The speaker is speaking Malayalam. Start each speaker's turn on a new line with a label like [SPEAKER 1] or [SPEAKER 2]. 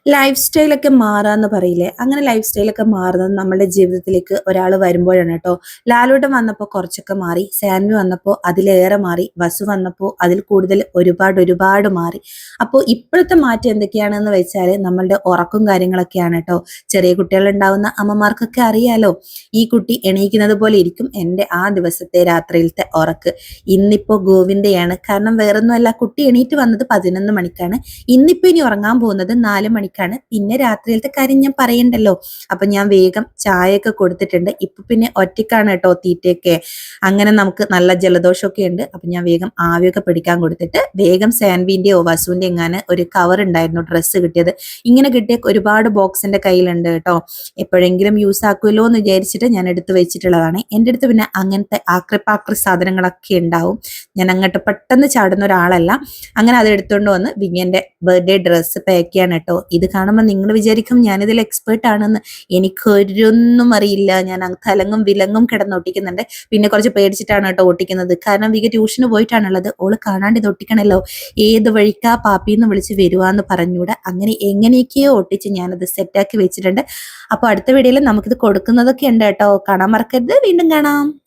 [SPEAKER 1] ലൈഫ് സ്റ്റൈലൊക്കെ മാറാന്ന് പറയില്ലേ? അങ്ങനെ ലൈഫ് സ്റ്റൈലൊക്കെ മാറുന്നത് നമ്മുടെ ജീവിതത്തിലേക്ക് ഒരാൾ വരുമ്പോഴാണ് കേട്ടോ. ലാലേട്ടൻ വന്നപ്പോൾ കുറച്ചൊക്കെ മാറി, സാൻവി വന്നപ്പോൾ അതിലേറെ മാറി, വസു വന്നപ്പോൾ അതിൽ കൂടുതൽ ഒരുപാട് ഒരുപാട് മാറി. അപ്പോൾ ഇപ്പോഴത്തെ മാറ്റം എന്തൊക്കെയാണെന്ന് വെച്ചാൽ നമ്മളുടെ ഉറക്കും കാര്യങ്ങളൊക്കെയാണ് കേട്ടോ. ചെറിയ കുട്ടികളുണ്ടാവുന്ന അമ്മമാർക്കൊക്കെ അറിയാലോ, ഈ കുട്ടി എണീക്കുന്നത് പോലെ ഇരിക്കും എൻ്റെ ആ ദിവസത്തെ രാത്രിയിലത്തെ ഉറക്ക്. ഇന്നിപ്പോൾ ഗോവിന്ദയാണ്, കാരണം വേറൊന്നുമല്ല, കുട്ടി എണീറ്റ് വന്നത് 11 മണിക്കാണ്. ഇന്നിപ്പോൾ ഇനി ഉറങ്ങാൻ പോകുന്നത് 4 മണിക്കാണ്. പിന്നെ രാത്രിയിലത്തെ കാര്യം ഞാൻ പറയണ്ടല്ലോ. അപ്പൊ ഞാൻ വേഗം ചായയൊക്കെ കൊടുത്തിട്ടുണ്ട്. ഇപ്പൊ പിന്നെ ഒറ്റയ്ക്കാണ് കേട്ടോ തീറ്റയൊക്കെ. അങ്ങനെ നമുക്ക് നല്ല ജലദോഷമൊക്കെ ഉണ്ട്. അപ്പൊ ഞാൻ വേഗം ആവിയൊക്കെ പിടിക്കാൻ കൊടുത്തിട്ട് വേഗം സാൻവിന്റെയോ വസുവിന്റെ എങ്ങാന് ഒരു കവർ ഉണ്ടായിരുന്നു ഡ്രസ്സ് കിട്ടിയത്. ഇങ്ങനെ കിട്ടിയ ഒരുപാട് ബോക്സ് എന്റെ കയ്യിലുണ്ട് കേട്ടോ. എപ്പോഴെങ്കിലും യൂസ് ആക്കുമല്ലോ എന്ന് വിചാരിച്ചിട്ട് ഞാൻ എടുത്ത് വെച്ചിട്ടുള്ളതാണ്. എൻ്റെ അടുത്ത് പിന്നെ അങ്ങനത്തെ ആക്രി സാധനങ്ങളൊക്കെ ഉണ്ടാവും. ഞാൻ അങ്ങോട്ട് പെട്ടെന്ന് ചാടുന്ന ഒരാളല്ല. അങ്ങനെ അത് എടുത്തുകൊണ്ട് വന്ന് വിങ്ങന്റെ ബർത്ത്ഡേ ഡ്രസ്സ് പാക്ക് ചെയ്യാണ് കേട്ടോ. ഇത് കാണുമ്പോൾ നിങ്ങൾ വിചാരിക്കും ഞാനിതിൽ എക്സ്പേർട്ട് ആണെന്ന്. എനിക്കൊരൊന്നും അറിയില്ല. ഞാൻ തലങ്ങും വിലങ്ങും കിടന്ന് ഒട്ടിക്കുന്നുണ്ട്. പിന്നെ കുറച്ച് പേടിച്ചിട്ടാണ് കേട്ടോ ഒട്ടിക്കുന്നത്. കാരണം വിക ട്യൂഷന് പോയിട്ടാണുള്ളത്. ഓള് കാണാണ്ട് ഇത് ഒട്ടിക്കണല്ലോ. ഏത് വഴിക്കാ പാപ്പിന്ന് വിളിച്ച് വരുവാന്ന് പറഞ്ഞൂടെ. അങ്ങനെ എങ്ങനെയൊക്കെയോ ഒട്ടിച്ച് ഞാനത് സെറ്റാക്കി വെച്ചിട്ടുണ്ട്. അപ്പോൾ അടുത്ത വീഡിയോയിൽ നമുക്കിത് കൊടുക്കുന്നതൊക്കെ ഉണ്ട് കേട്ടോ. കാണാൻ മറക്കരുത്. വീണ്ടും കാണാം.